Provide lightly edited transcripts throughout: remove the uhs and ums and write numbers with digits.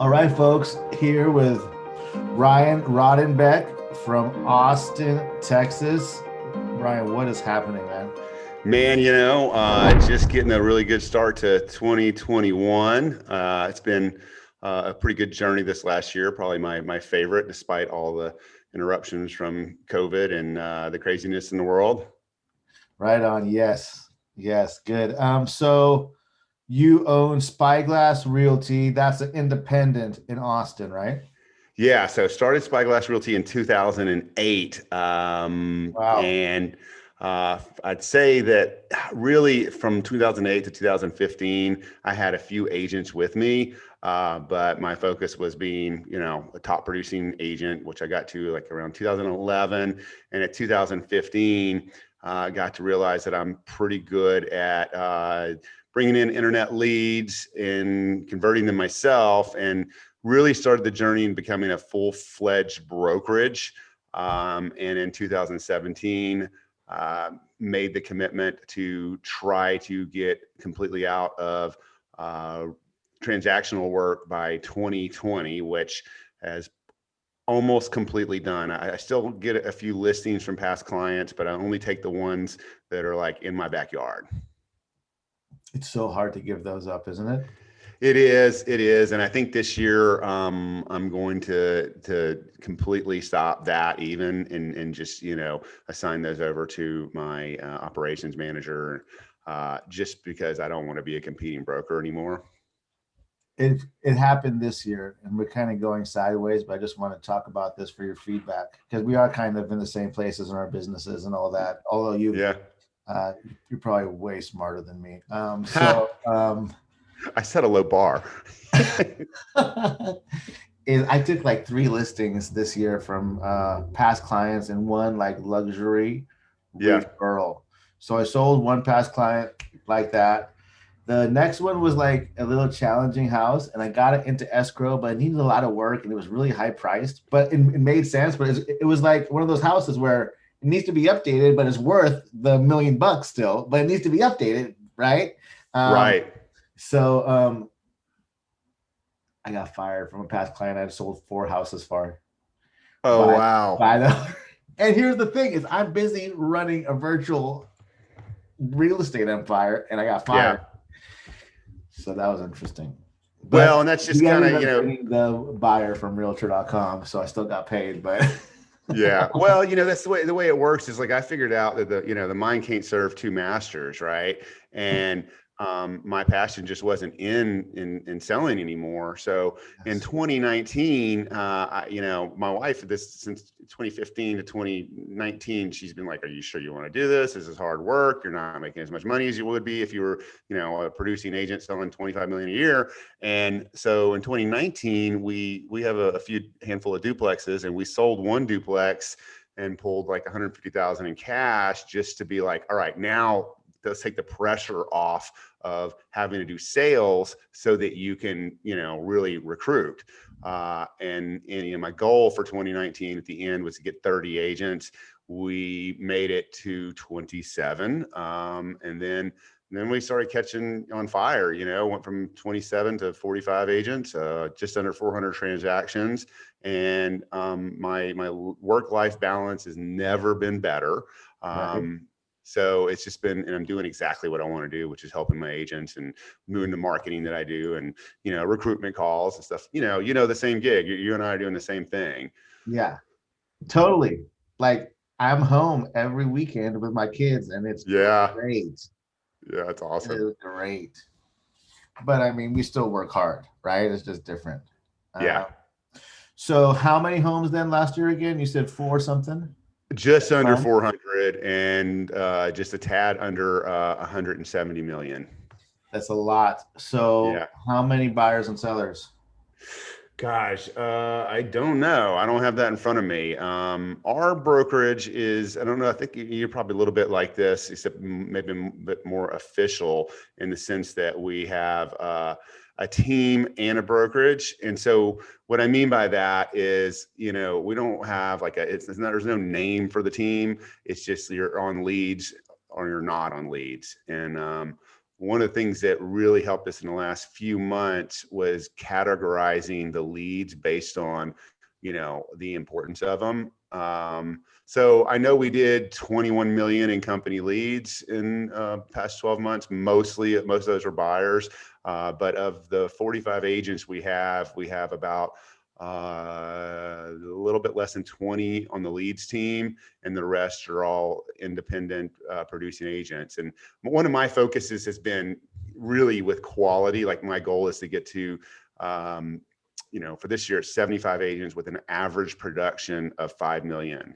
All right, folks, here with Ryan Rodenbeck from Austin, Texas. Ryan, what is happening, man? Man, just getting a really good start to 2021. It's been a pretty good journey this last year, probably my favorite, despite all the interruptions from COVID and the craziness in the world. Right on. Yes. Yes. Good. So you own Spyglass Realty. That's an independent in Austin, right? Yeah, so started Spyglass Realty in 2008. Wow. And I'd say that really from 2008 to 2015, I had a few agents with me, but my focus was being, a top producing agent, which I got to like around 2011. And at 2015, I got to realize that I'm pretty good at bringing in internet leads and converting them myself, and really started the journey in becoming a full-fledged brokerage. And in 2017, made the commitment to try to get completely out of uh, transactional work by 2020, which has almost completely done. I still get a few listings from past clients, but I only take the ones that are like in my backyard. It's so hard to give those up, isn't it? It is, and I think this year I'm going to completely stop that even and just assign those over to my operations manager, just because I don't want to be a competing broker anymore. It happened this year, and we're kind of going sideways, but I just want to talk about this for your feedback because we are kind of in the same places in our businesses and all that. Although Yeah. uh, you're probably way smarter than me. Ha! I set a low bar. I took like three listings this year from past clients and one like luxury Yeah. referral. So I sold one past client like that. The next one was like a little challenging house, and I got it into escrow, but it needed a lot of work and it was really high priced. But it made sense. But it was like one of those houses where it needs to be updated, but it's worth the $1 million still, but it needs to be updated, right? Um, Right. so I got fired from a past client. I sold four houses for Oh, by wow. by the. And here's the thing: is I'm busy running a virtual real estate empire, and I got Yeah. fired. So that was interesting. But Well, and that's just we kind ended of, up getting the buyer from Realtor.com, so I still got paid. But yeah. Well, that's the way it works is like I figured out that the mind can't serve two masters, right? And my passion just wasn't in selling anymore. So in yes. 2019, my wife, this since 2015 to 2019, she's been like, "Are you sure you want to do this? This is hard work. You're not making as much money as you would be if you were, a producing agent selling 25 million a year." And so in 2019, we have a few handful of duplexes, and we sold one duplex and pulled like 150,000 in cash just to be like, all right, now let's take the pressure off of having to do sales so that you can, really recruit. And my goal for 2019 at the end was to get 30 agents. We made it to 27, and then we started catching on fire, went from 27 to 45 agents, just under 400 transactions. And my work-life balance has never been better. Right. So it's just been, and I'm doing exactly what I want to do, which is helping my agents and moving the marketing that I do, and, recruitment calls and stuff, the same gig. You and I are doing the same thing. Yeah, totally. Like I'm home every weekend with my kids, and it's Yeah. great. Yeah. It's It awesome. is great. But I mean, we still work hard, right? It's just different. Yeah. Uh, so how many homes then last year again? You said four something? Just under Fun. 400, and just a tad under 170 million. That's a lot. So Yeah. how many buyers and sellers? Gosh, I don't know. I don't have that in front of me. Our brokerage is, I don't know, I think you're probably a little bit like this, except maybe a bit more official in the sense that we have a team and a brokerage. And so what I mean by that is, we don't have like it's not, there's no name for the team. It's just you're on leads or you're not on leads. And one of the things that really helped us in the last few months was categorizing the leads based on, the importance of them. So I know we did 21 million in company leads in past 12 months. Most of those are buyers. But of the 45 agents we have about a little bit less than 20 on the leads team, and the rest are all independent producing agents. And one of my focuses has been really with quality. Like my goal is to get to, for this year, 75 agents with an average production of 5 million.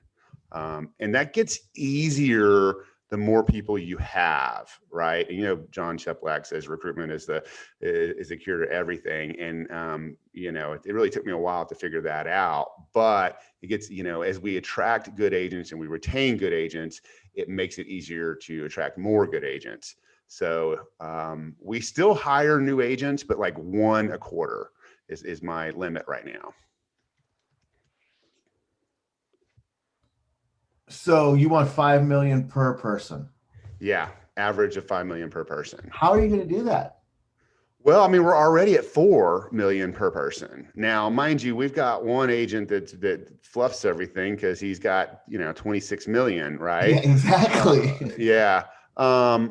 And that gets easier the more people you have, right? And, John Cheplack says recruitment is the cure to everything. And, it really took me a while to figure that out, but it gets, as we attract good agents and we retain good agents, it makes it easier to attract more good agents. So we still hire new agents, but like one a quarter is my limit right now. So you want 5 million per person? Yeah, average of 5 million per person. How are you going to do that? Well, I mean, we're already at 4 million per person. Now, mind you, we've got one agent that fluffs everything because he's got, 26 million, right? Yeah, exactly. Yeah. I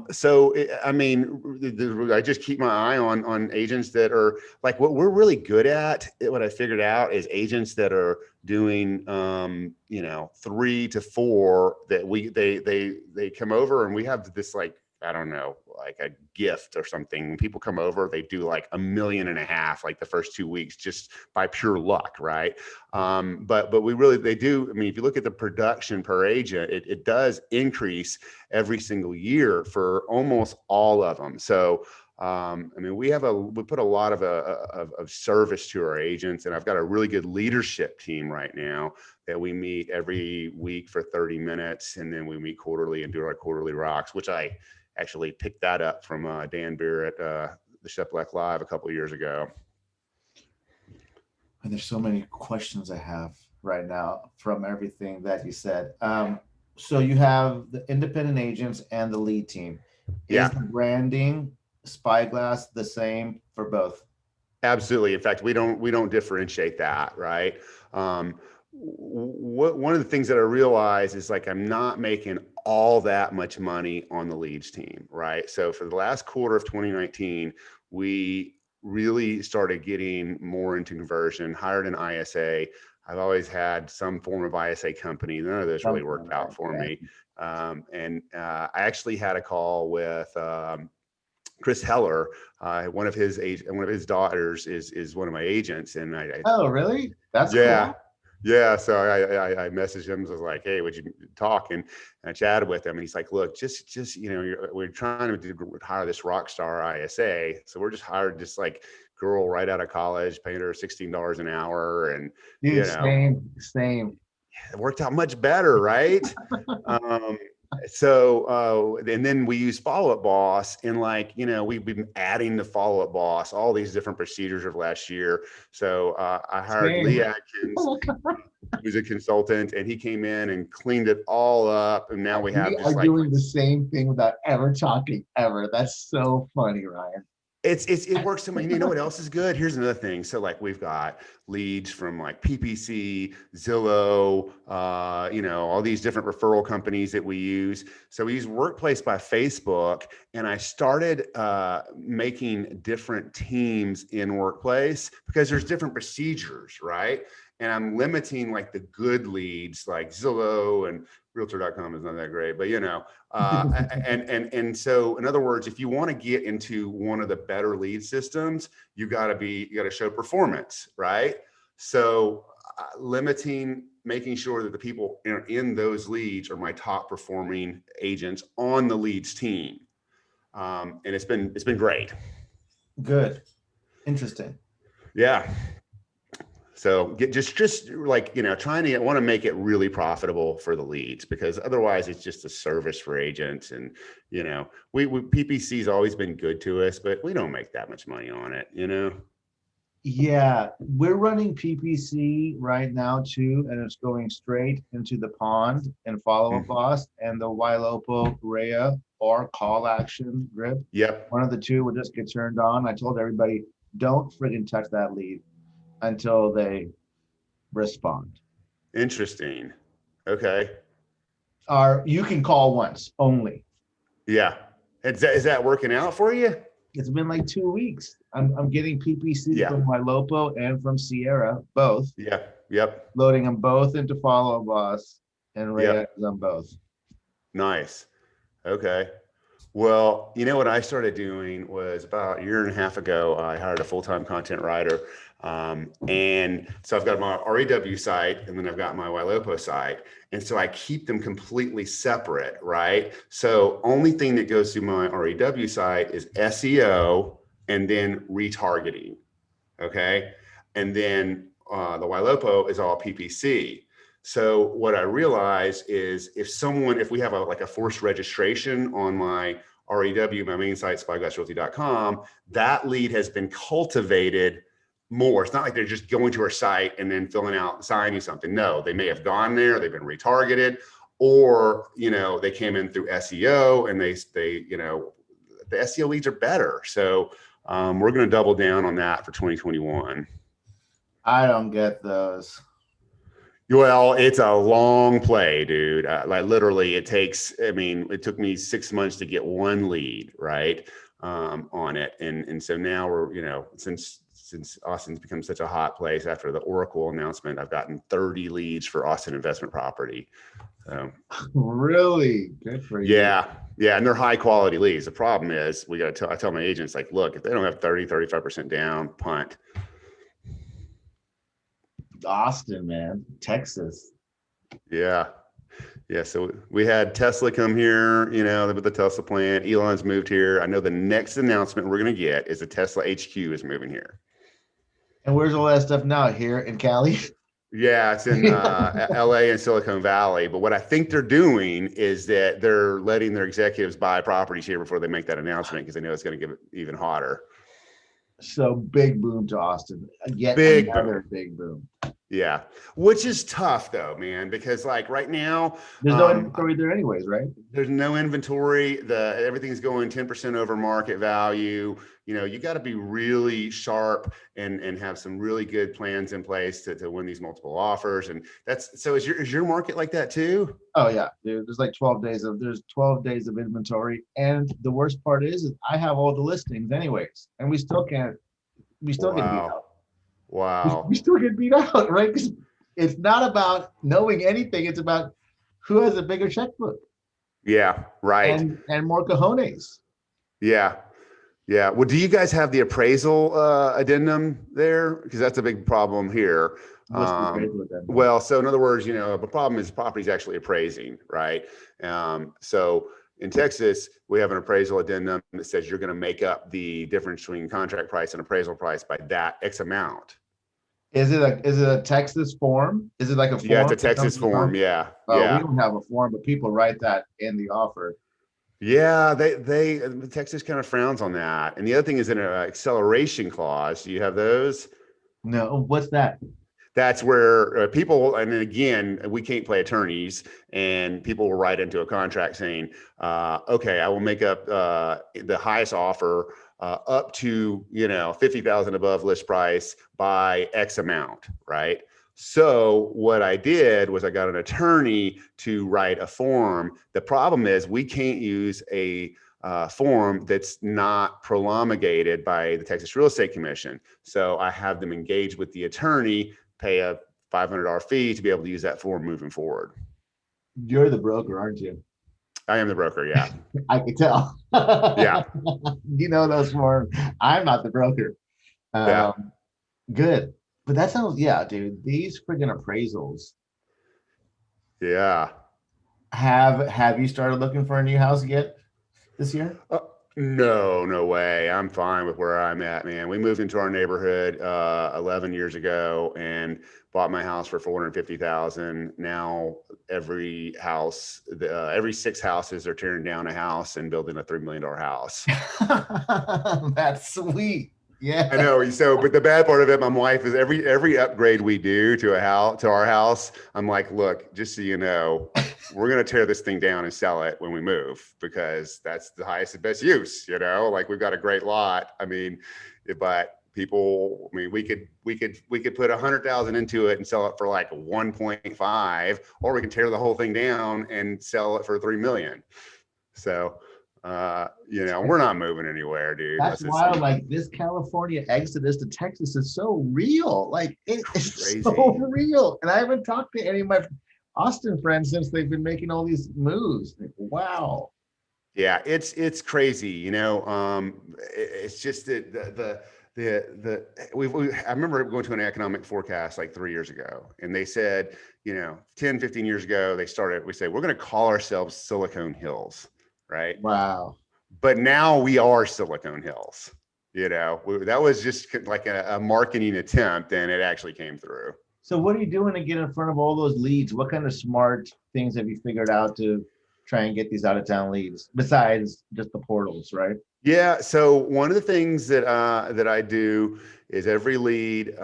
just keep my eye on agents that are like, what we're really good at, what I figured out is agents that are doing 3 to 4 that they come over, and we have this, like, I don't know, like a gift or something. When people come over, they do like $1.5 million like the first 2 weeks just by pure luck, right? But they do. I mean, if you look at the production per agent, it does increase every single year for almost all of them. So we put a lot of service to our agents, and I've got a really good leadership team right now that we meet every week for 30 minutes, and then we meet quarterly and do our quarterly rocks, which I actually picked that up from Dan Beer at the Sheplack Live a couple of years ago. And there's so many questions I have right now from everything that you said. So you have the independent agents and the lead team. Yeah. Is the branding Spyglass the same for both? Absolutely. In fact, we don't differentiate that, right? One of the things that I realize is, like, I'm not making all that much money on the leads team, right? So for the last quarter of 2019, we really started getting more into conversion, hired an ISA. I've always had some form of ISA company. None of those really worked out for me. And I actually had a call with Chris Heller. One of his daughters is one of my agents, and Oh, really? That's yeah. cool. Yeah. So I messaged him. I was like, hey, would you talk? And I chatted with him, and he's like, look, just we're trying to hire this Rockstar ISA. So we're just hired this, like, girl right out of college, paying her $16 an hour. And, Dude, same. it worked out much better, right? And then we use Follow Up Boss, and, like, we've been adding the Follow Up Boss, all these different procedures of last year. So I hired Lee Atkins, who's a consultant, and he came in and cleaned it all up. And now we have just, like, doing the same thing without ever talking ever. That's so funny, Ryan. It works so much. You know what else is good? Here's another thing. So, like, we've got leads from, like, PPC, Zillow, all these different referral companies that we use. So we use Workplace by Facebook, and I started making different teams in Workplace because there's different procedures, right? And I'm limiting, like, the good leads, like Zillow and Realtor.com is not that great, but and so, in other words, if you want to get into one of the better lead systems, you got to show performance, right? So making sure that the people in those leads are my top performing agents on the leads team, and it's been great. Good, interesting. Yeah. So just like, trying to want to make it really profitable for the leads, because otherwise it's just a service for agents. And, PPC's always been good to us, but we don't make that much money on it, Yeah, we're running PPC right now too, and it's going straight into the pond and Follow Up Boss and the Wailopo Rhea or call action grip. Yep. One of the two would just get turned on. I told everybody, don't friggin' touch that lead until they respond. Interesting. Okay. Or you can call once only. Yeah. Is that working out for you? It's been like 2 weeks. I'm getting PPC from Lopo and from Sierra, both. Yeah. Yep. Loading them both into Follow Boss and Ray on both. Nice. Okay. Well, you know what I started doing was about a year and a half ago, I hired a full-time content writer. And so I've got my REW site and then I've got my Ylopo site. And so I keep them completely separate, right? So only thing that goes through my REW site is SEO and then retargeting, okay? And then the Ylopo is all PPC. So what I realize is if we have a forced registration on my REW, my main site, spyglassrealty.com, that lead has been cultivated more. It's not like they're just going to our site and then filling out, signing something. No, they may have gone there, they've been retargeted, or, they came in through SEO and they the SEO leads are better. So we're going to double down on that for 2021. I don't get those. Well, it's a long play, dude. Like literally it took me 6 months to get one lead, right? On it. And so now we're, since Austin's become such a hot place after the Oracle announcement, I've gotten 30 leads for Austin investment property. Really? Good for you. Yeah. Yeah. And they're high quality leads. The problem is I tell my agents, like, look, if they don't have 35% down, punt. Austin, man, Texas. Yeah. So we had Tesla come here, with the Tesla plant. Elon's moved here. I know the next announcement we're going to get is the Tesla HQ is moving here. And where's all that stuff now? Here in Cali? Yeah, it's in LA and Silicon Valley. But what I think they're doing is that they're letting their executives buy properties here before they make that announcement because they know it's going to get even hotter. So big boom to Austin. Yet another big boom. Yeah, which is tough though, man, because like right now there's no inventory there anyways, right? There's no inventory. Everything's going 10% over market value. You got to be really sharp and have some really good plans in place to win these multiple offers. And is your market like that too? Oh yeah, dude. There's 12 days of inventory. And the worst part is I have all the listings anyways, and we still get beat out. Wow. We still get beat out, right? Because it's not about knowing anything. It's about who has a bigger checkbook. Yeah, right. And more cojones. Yeah. Yeah. Well, do you guys have the appraisal addendum there? Because that's a big problem here. Well, so in other words, the problem is property's actually appraising, right? So in Texas, we have an appraisal addendum that says you're going to make up the difference between contract price and appraisal price by that X amount. Is it a Texas form? Is it like a form? Yeah, it's a Texas form. Yeah. Yeah. We don't have a form, but people write that in the offer. Yeah, Texas kind of frowns on that. And the other thing is an acceleration clause. Do you have those? No. What's that? That's where people, and again, we can't play attorneys, and people will write into a contract saying, okay, I will make up the highest offer up to, 50,000 above list price by X amount, right? So what I did was I got an attorney to write a form. The problem is we can't use a form that's not promulgated by the Texas Real Estate Commission. So I have them engage with the attorney, pay a $500 fee to be able to use that form moving forward. You're the broker, aren't you? I am the broker, yeah. I can tell. Yeah. Those forms. I'm not the broker. Good. But that sounds, dude, these freaking appraisals. Yeah. Have you started looking for a new house yet this year? No way. I'm fine with where I'm at, man. We moved into our neighborhood 11 years ago and bought my house for $450,000. Now every 6 houses are tearing down a house and building a $3 million house. That's sweet. Yeah, I know. So, but the bad part of it, my wife, is every upgrade we do to our house, I'm like, look, just so you know, we're going to tear this thing down and sell it when we move because that's the highest and best use, like we've got a great lot. I mean, but people, I mean, we could put 100,000 into it and sell it for like 1.5, or we can tear the whole thing down and sell it for 3 million. So, we're not moving anywhere, dude. That's wild. Like this California exodus to Texas is so real. Like it is so crazy. real. And I haven't talked to any of my Austin friends since they've been making all these moves. Like, wow. Yeah, it's crazy. It's just I remember going to an economic forecast like 3 years ago, and they said, 10, 15 years ago, we say, we're going to call ourselves Silicon Hills, right? Wow. But now we are Silicon Hills. That was just like a marketing attempt, and it actually came through. So what are you doing to get in front of all those leads? What kind of smart things have you figured out to try and get these out of town leads besides just the portals, right? Yeah. So one of the things that I do is every lead,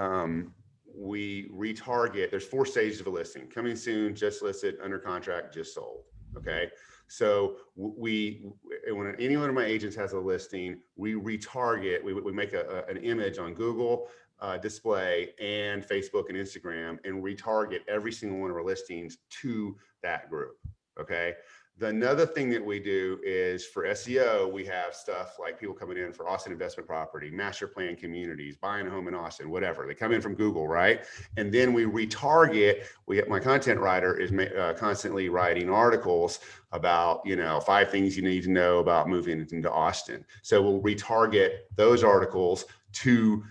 we retarget. There's 4 stages of a listing: coming soon, just listed, under contract, just sold. Okay. So when any one of my agents has a listing, we retarget. We make an image on Google display and Facebook and Instagram, and retarget every single one of our listings to that group. Okay. Another thing that we do is for SEO, we have stuff like people coming in for Austin investment property, master plan communities, buying a home in Austin, whatever. They come in from Google, right? And then we retarget. My content writer is constantly writing articles about, 5 things you need to know about moving into Austin. So we'll retarget those articles to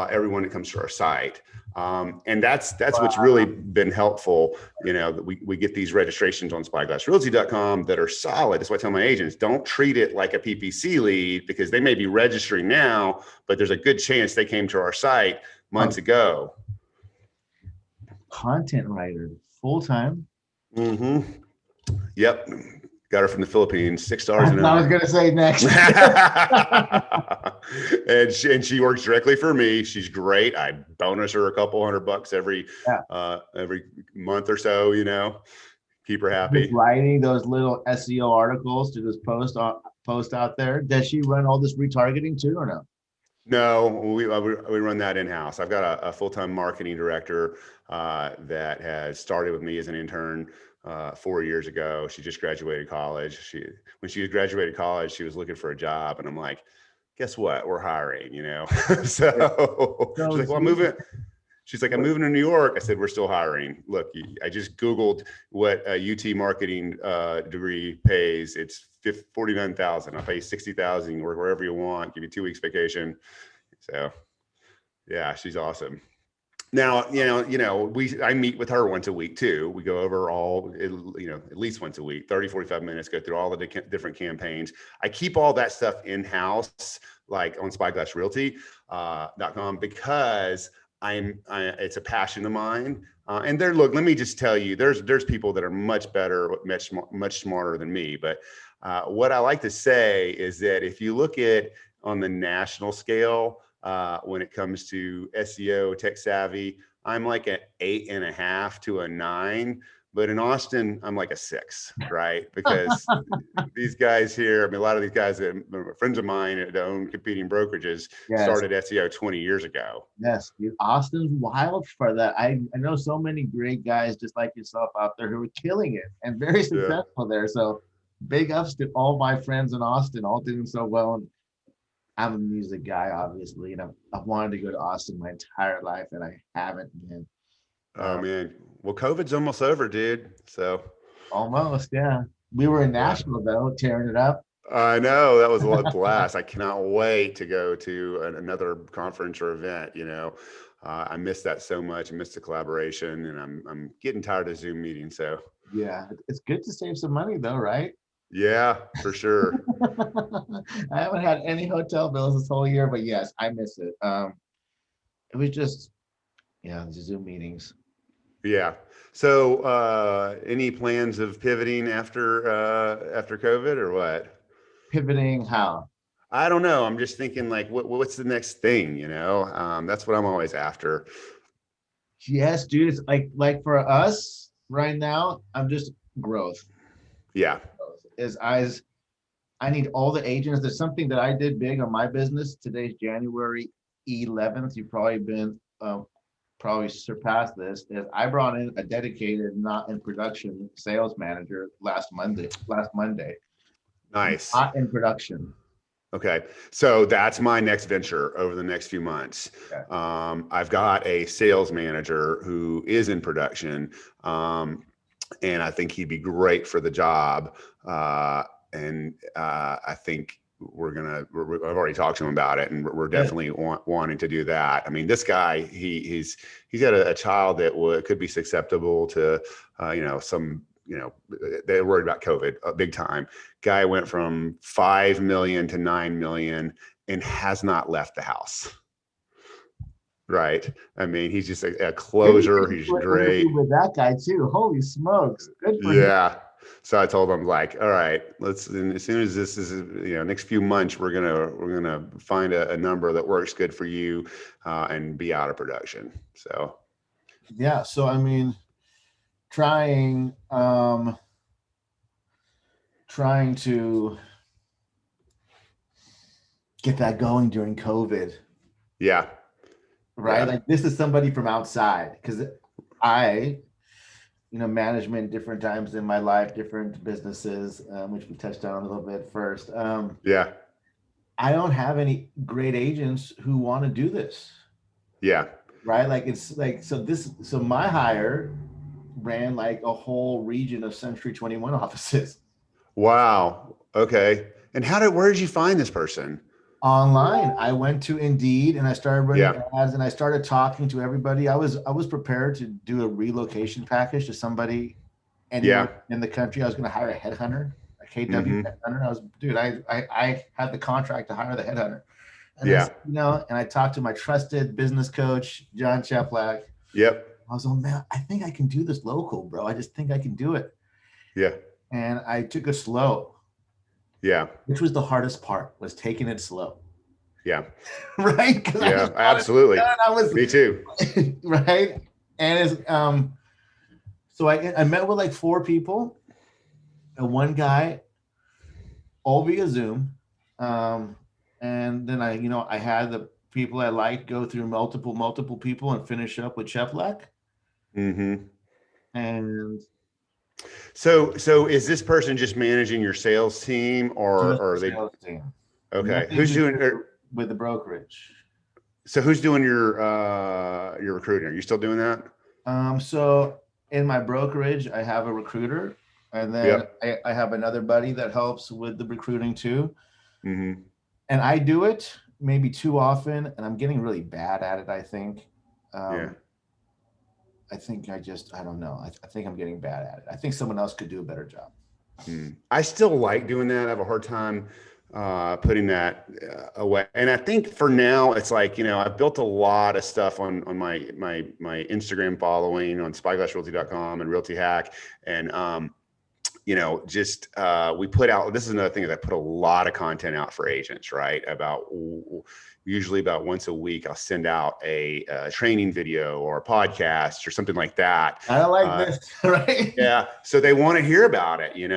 everyone that comes to our site. And that's what's really been helpful, that we get these registrations on spyglassrealty.com that are solid. That's why I tell my agents, don't treat it like a PPC lead, because they may be registering now, but there's a good chance they came to our site months ago. Content writer, full-time? Mm-hmm. Yep. Got her from the Philippines, $6 an hour. I was going to say next. and she works directly for me. She's great. I bonus her a couple $100 every month or so, keep her happy. Just writing those little SEO articles to just post out there. Does she run all this retargeting too, or no? No, we run that in-house. I've got a full-time marketing director that has started with me as an intern 4 years ago. She just graduated college. When she graduated college, she was looking for a job, and I'm like, guess what? We're hiring, So she's like, well, I'm moving. She's like, I'm moving to New York. I said, we're still hiring. Look, I just Googled what a UT marketing degree pays. It's $49,000. I'll pay $60,000. You can work wherever you want. Give you 2 weeks vacation. So, yeah, she's awesome. Now, I meet with her once a week too. We go over at least once a week, 30, 45 minutes, go through all the different campaigns. I keep all that stuff in-house, like on spyglassrealty.com, because it's a passion of mine. And look, let me just tell you, there's people that are much better, much smarter than me. But what I like to say is that if you look at on the national scale, when it comes to SEO, tech savvy, I'm like an 8.5 to a 9. But in Austin, I'm like a 6, right? Because these guys here, a lot of these guys that are friends of mine that own competing brokerages started SEO 20 years ago. Yes, dude. Austin's wild for that. I know so many great guys just like yourself out there who are killing it and very successful there. So big ups to all my friends in Austin, all doing so well. And I'm a music guy, obviously, and I've wanted to go to Austin my entire life, and I haven't been. Oh man, well, COVID's almost over, dude. So almost, yeah. We were in Nashville though, tearing it up. I know, that was a blast. I cannot wait to go to another conference or event. I miss that so much. I miss the collaboration, and I'm getting tired of Zoom meetings. So yeah, it's good to save some money though, right? Yeah, for sure. I haven't had any hotel bills this whole year, but yes, I miss it. It was just, the Zoom meetings. Yeah. So, any plans of pivoting after COVID or what? Pivoting how? I don't know. I'm just thinking like, what's the next thing? That's what I'm always after. Yes, dude. It's like for us right now, I'm just growth. Yeah. Is I need all the agents. There's something that I did big on my business. Today's January 11th. You've probably been probably surpassed this. Is I brought in a dedicated, not in production sales manager last Monday. Nice. Not in production. Okay. So that's my next venture over the next few months. Okay. I've got a sales manager who is in production. And I think he'd be great for the job. I think I've already talked to him about it, and we're definitely wanting to do that. I mean, this guy, he's got a child that could be susceptible to, they're worried about COVID big time. Guy went from 5 million to 9 million and has not left the house. Right. I mean, he's just a closer. He's great. With that guy too. Holy smokes. Good for him. Yeah. So I told him, like, all right, as soon as this is, next few months, we're gonna find a number that works good for you, and be out of production. So. Yeah. So I mean, trying to get that going during COVID. Yeah. Right. Yeah. Like this is somebody from outside, because I, management different times in my life, different businesses, which we touched on a little bit first. Yeah. I don't have any great agents who want to do this. Yeah. Right. Like it's like, so my hire ran like a whole region of Century 21 offices. Wow. Okay. And where did you find this person? Online. I went to Indeed and I started running ads, and I started talking to everybody. I was prepared to do a relocation package to somebody anywhere in the country. I was going to hire a headhunter, a KW headhunter. I had the contract to hire the headhunter. And and I talked to my trusted business coach, John Cheplack. Yep. I was like, man, I think I can do this local, bro. I just think I can do it. Yeah. And I took it slow. Yeah. Which was the hardest part, was taking it slow. Yeah. Right. Yeah, absolutely. Me too. Right. And it's, so I met with like 4 people and one guy, all via Zoom. And then I had the people I liked go through multiple people and finish up with Cheplack. Mm-hmm. And so is this person just managing your sales team, or are they? Sales team. Okay. Nothing Who's doing with the brokerage? So who's doing your recruiting? Are you still doing that? So in my brokerage, I have a recruiter, and then I have another buddy that helps with the recruiting too. Mm-hmm. And I do it maybe too often, and I'm getting really bad at it, I think. I think I don't know. I think I'm getting bad at it. I think someone else could do a better job. I still like doing that. I have a hard time putting that away. And I think for now, it's like, I've built a lot of stuff on my Instagram following on spyglassrealty.com and Realty Hack. And, we put out, this is another thing, is I put a lot of content out for agents, right? Usually about once a week, I'll send out a training video or a podcast or something like that. I don't like this, right? Yeah. So they want to hear about it, and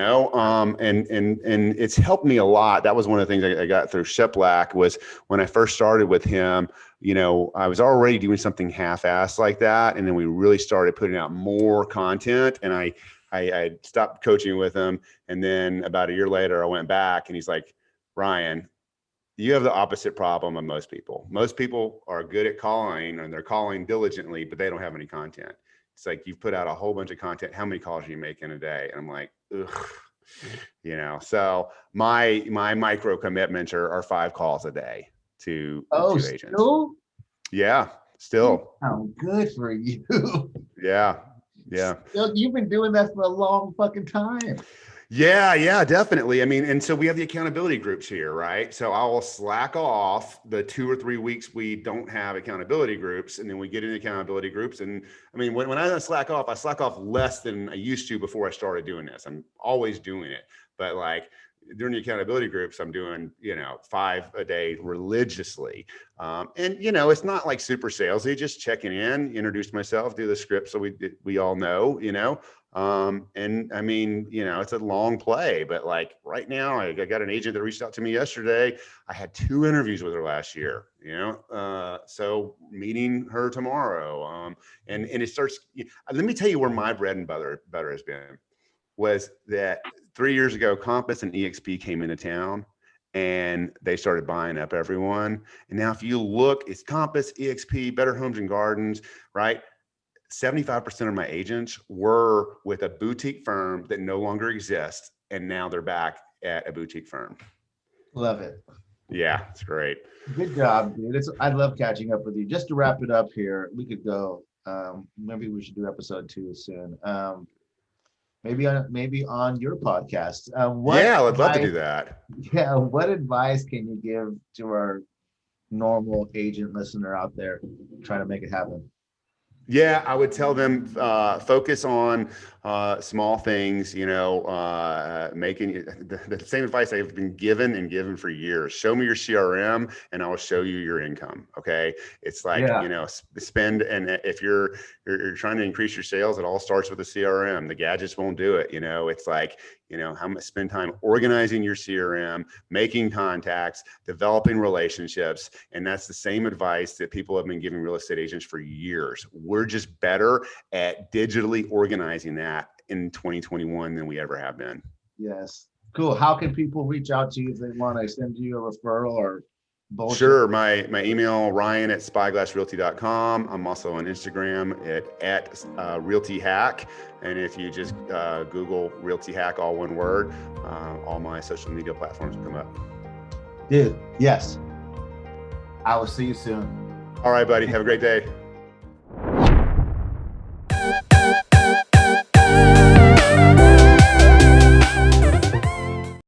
it's helped me a lot. That was one of the things I got through Cheplack, was when I first started with him, I was already doing something half-assed like that. And then we really started putting out more content, and I stopped coaching with him. And then about a year later, I went back and he's like, Ryan, you have the opposite problem of most people. Most people are good at calling, and they're calling diligently, but they don't have any content. It's like, you've put out a whole bunch of content. How many calls are you making a day? And I'm like, ugh, so my micro commitments are 5 calls a day to agents. Still? Yeah, still. How good for you. Yeah. Yeah. You've been doing that for a long fucking time. Yeah, definitely. I mean, and so we have the accountability groups here, right? So I will slack off the 2 or 3 weeks we don't have accountability groups, and then we get into accountability groups. And I mean, when I slack off less than I used to before I started doing this. I'm always doing it, but like, during the accountability groups, I'm doing, 5 a day religiously. And, it's not like super salesy, just checking in, introduce myself, do the script. So we all know, and I mean, it's a long play, but like right now, I got an agent that reached out to me yesterday. I had 2 interviews with her last year, so meeting her tomorrow. And it starts, let me tell you where my bread and butter has been, was that 3 years ago, Compass and EXP came into town and they started buying up everyone. And now if you look, it's Compass, EXP, Better Homes and Gardens, right? 75% of my agents were with a boutique firm that no longer exists. And now they're back at a boutique firm. Love it. Yeah, it's great. Good job, dude. I love catching up with you. Just to wrap it up here, we could go. Maybe we should do episode 2 soon. Maybe on your podcast. Yeah, I'd love to do that. Yeah, what advice can you give to our normal agent listener out there trying to make it happen? Yeah, I would tell them focus on small things, making the same advice I've been given for years. Show me your CRM and I will show you your income. Okay. It's like, spend. And if you're trying to increase your sales, it all starts with the CRM. The gadgets won't do it. It's like, how much spend time organizing your CRM, making contacts, developing relationships. And that's the same advice that people have been giving real estate agents for years. We're just better at digitally organizing that in 2021 than we ever have been. Yes. Cool. How can people reach out to you if they want to send you a referral or bullshit? Sure. My email, ryan@spyglassrealty.com. I'm also on Instagram at Realty Hack. And if you just Google Realty Hack, all one word, all my social media platforms will come up. Dude, yes. I will see you soon. All right, buddy. Have a great day.